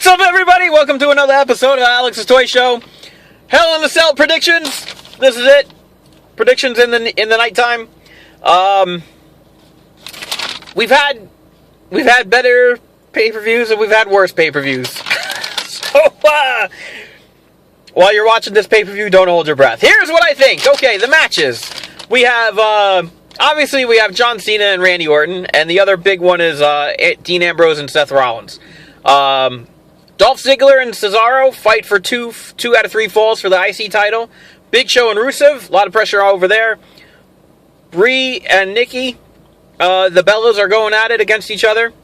What's up, everybody? Welcome to another episode of Alex's Toy Show. Hell in a Cell predictions. This is it. Predictions in the nighttime. We've had better pay-per-views and we've had worse pay-per-views. So, while you're watching this pay-per-view, don't hold your breath. Here's what I think. Okay, the matches. We have, obviously we have John Cena and Randy Orton, and the other big one is Dean Ambrose and Seth Rollins. Dolph Ziggler and Cesaro fight for two out of 3 falls for the IC title. Big Show and Rusev, a lot of pressure over there. Brie and Nikki, the Bellas are going at it against each other.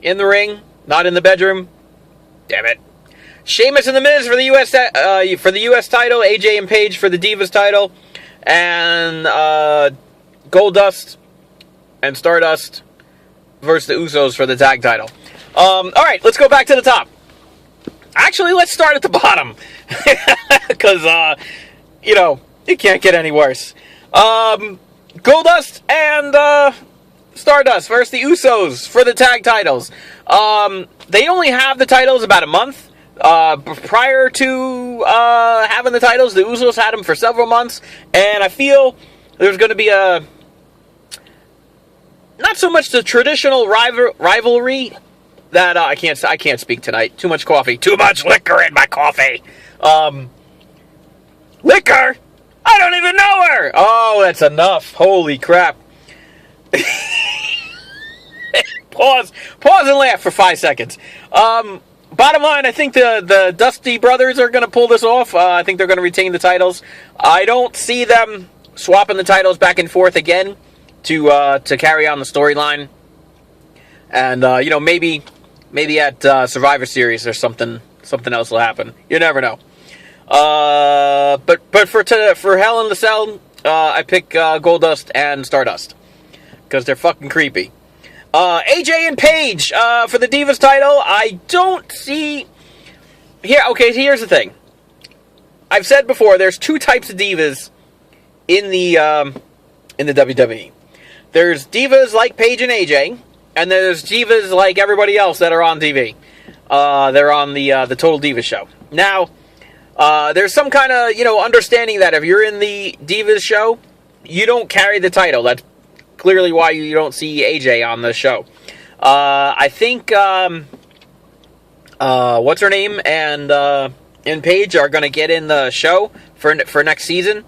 In the ring, not in the bedroom. Damn it. Sheamus and The Miz for the US title. AJ and Paige for the Divas title. And Goldust and Stardust versus the Usos for the tag title. Alright, let's go back to the top. Actually, let's start at the bottom. Because, it can't get any worse. Goldust and Stardust versus the Usos for the tag titles. They only have the titles about a month. Prior to having the titles, the Usos had them for several months. And I feel there's going to be a... not so much the traditional rivalry... that I can't speak tonight. Too much coffee. Too much liquor in my coffee. Liquor? I don't even know her. Oh, that's enough. Holy crap. Pause and laugh for 5 seconds. Bottom line, I think the Dusty Brothers are going to pull this off. I think they're going to retain the titles. I don't see them swapping the titles back and forth again to carry on the storyline. And maybe at Survivor Series or something else will happen. You never know. But for Hell in the Cell, I pick Goldust and Stardust because they're fucking creepy. AJ and Paige for the Divas title. I don't see here. Okay, here's the thing. I've said before, there's 2 types of divas in the WWE. There's divas like Paige and AJ. And there's divas like everybody else that are on TV. They're on the Total Divas show. Now, there's some kind of, understanding that if you're in the Divas show, you don't carry the title. That's clearly why you don't see AJ on the show. I think, what's her name and Paige are going to get in the show for next season.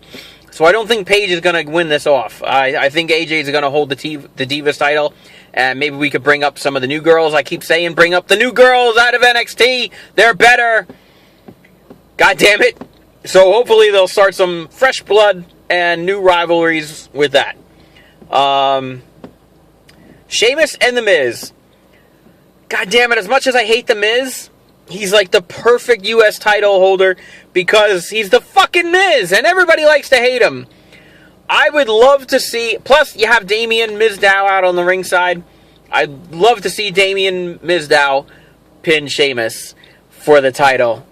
So I don't think Paige is going to win this off. I think AJ is going to hold the Divas title. And maybe we could bring up some of the new girls. I keep saying bring up the new girls out of NXT. They're better. God damn it. So hopefully they'll start some fresh blood and new rivalries with that. Sheamus and The Miz. God damn it. As much as I hate The Miz, he's like the perfect US title holder because he's the fucking Miz. And everybody likes to hate him. I would love to see... Plus, you have Damien Mizdow out on the ringside. I'd love to see Damien Mizdow pin Sheamus for the title.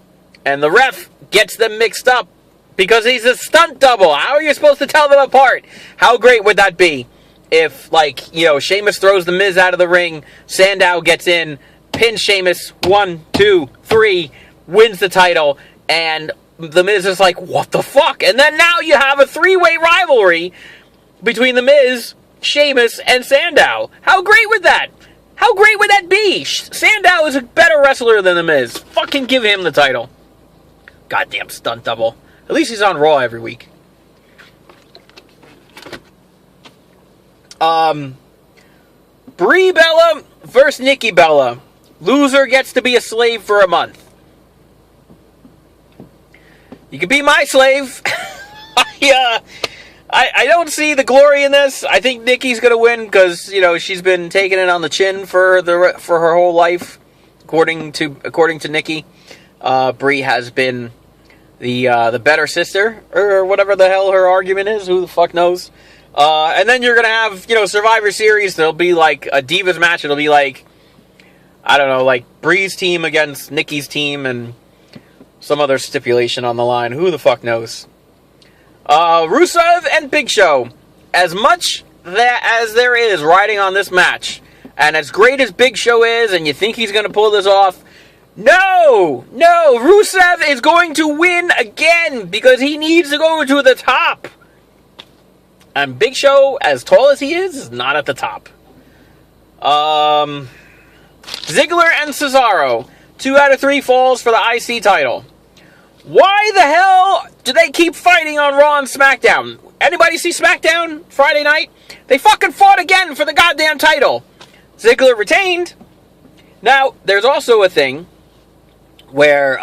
And the ref gets them mixed up because he's a stunt double. How are you supposed to tell them apart? How great would that be if, Sheamus throws the Miz out of the ring, Sandow gets in, pins Sheamus, 1, 2, 3, wins the title, and... The Miz is like, what the fuck? And then now you have a 3-way rivalry between The Miz, Sheamus, and Sandow. How great would that? How great would that be? Sandow is a better wrestler than The Miz. Fucking give him the title. Goddamn stunt double. At least he's on Raw every week. Brie Bella versus Nikki Bella. Loser gets to be a slave for a month. You can be my slave. I don't see the glory in this. I think Nikki's going to win because, she's been taking it on the chin for her whole life. According to Nikki, Brie has been the better sister or whatever the hell her argument is. Who the fuck knows? And then you're going to have, Survivor Series. There'll be like a Divas match. It'll be like, I don't know, like Brie's team against Nikki's team and some other stipulation on the line. Who the fuck knows? Rusev and Big Show. As much as there is riding on this match, and as great as Big Show is, and you think he's going to pull this off, No! No! Rusev is going to win again because he needs to go to the top. And Big Show, as tall as he is not at the top. Ziggler and Cesaro. 2 out of 3 falls for the IC title. Why the hell do they keep fighting on Raw and SmackDown? Anybody see SmackDown Friday night? They fucking fought again for the goddamn title. Ziggler retained. Now, there's also a thing where,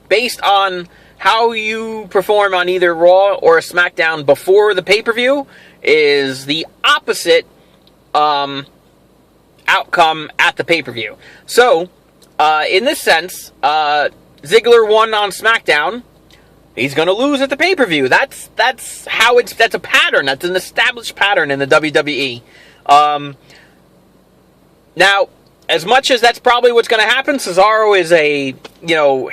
based on how you perform on either Raw or SmackDown before the pay-per-view, is the opposite outcome at the pay-per-view. So, in this sense, Ziggler won on SmackDown. He's going to lose at the pay-per-view. That's a pattern. That's an established pattern in the WWE. Now, as much as that's probably what's going to happen, Cesaro is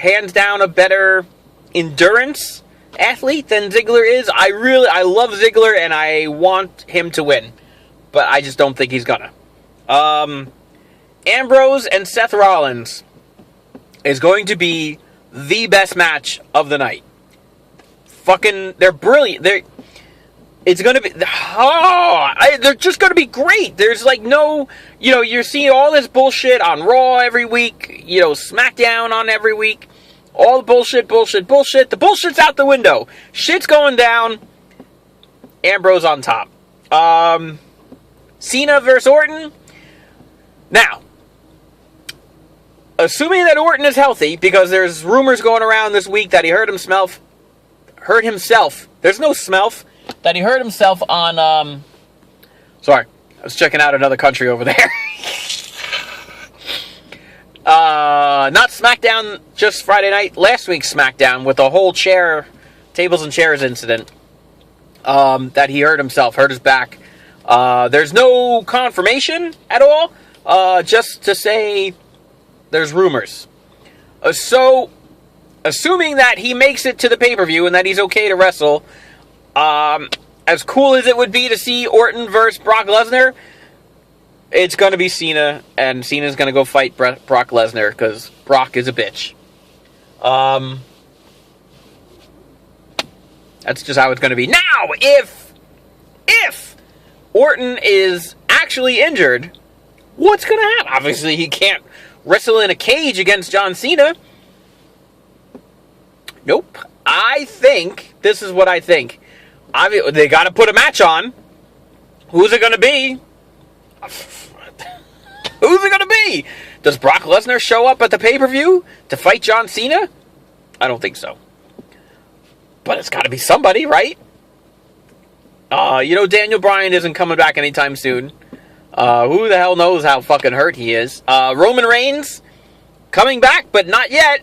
hands down a better endurance athlete than Ziggler is. I love Ziggler and I want him to win, but I just don't think he's gonna. Ambrose and Seth Rollins is going to be the best match of the night. They're brilliant. It's going to be... they're just going to be great. There's no... you're seeing all this bullshit on Raw every week. SmackDown on every week. All the bullshit. The bullshit's out the window. Shit's going down. Ambrose on top. Cena versus Orton. Now, assuming that Orton is healthy, because there's rumors going around this week that he hurt himself. There's no smelf. That he hurt himself on, sorry, I was checking out another country over there. Not SmackDown, just Friday night, last week's SmackDown, with the whole tables and chairs incident, that he hurt his back. There's no confirmation at all, just to say there's rumors. So, assuming that he makes it to the pay-per-view and that he's okay to wrestle, as cool as it would be to see Orton versus Brock Lesnar, it's going to be Cena, and Cena's going to go fight Brock Lesnar, because Brock is a bitch. That's just how it's going to be. Now, if Orton is actually injured, what's going to happen? Obviously, he can't wrestle in a cage against John Cena. Nope. This is what I think. They got to put a match on. Who's it going to be? Who's it going to be? Does Brock Lesnar show up at the pay-per-view to fight John Cena? I don't think so. But it's got to be somebody, right? Daniel Bryan isn't coming back anytime soon. Who the hell knows how fucking hurt he is? Roman Reigns coming back, but not yet.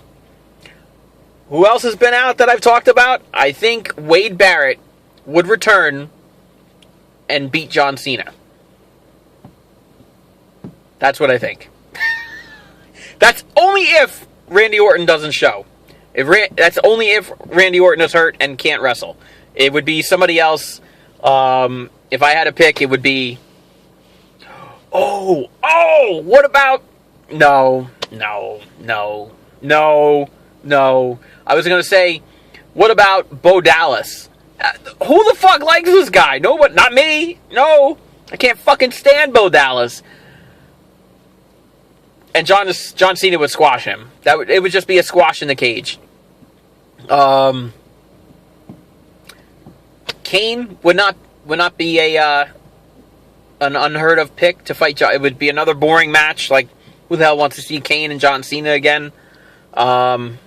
Who else has been out that I've talked about? I think Wade Barrett would return and beat John Cena. That's what I think. That's only if Randy Orton doesn't show. That's only if Randy Orton is hurt and can't wrestle. It would be somebody else. If I had to pick, it would be... what about... No. I was going to say, what about Bo Dallas? Who the fuck likes this guy? No, but not me. No, I can't fucking stand Bo Dallas. And John Cena would squash him. It would just be a squash in the cage. Kane would not be an unheard of pick to fight John. It would be another boring match. Like, who the hell wants to see Kane and John Cena again? But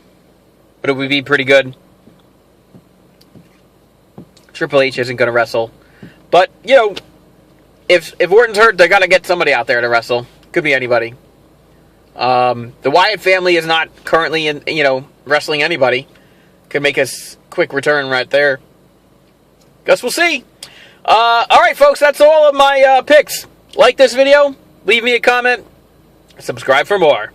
it would be pretty good. Triple H isn't going to wrestle. But, if Orton's hurt, they got to get somebody out there to wrestle. Could be anybody. The Wyatt family is not currently wrestling anybody. Could make a quick return right there. Guess we'll see. Alright, folks, that's all of my picks. Like this video, leave me a comment, subscribe for more.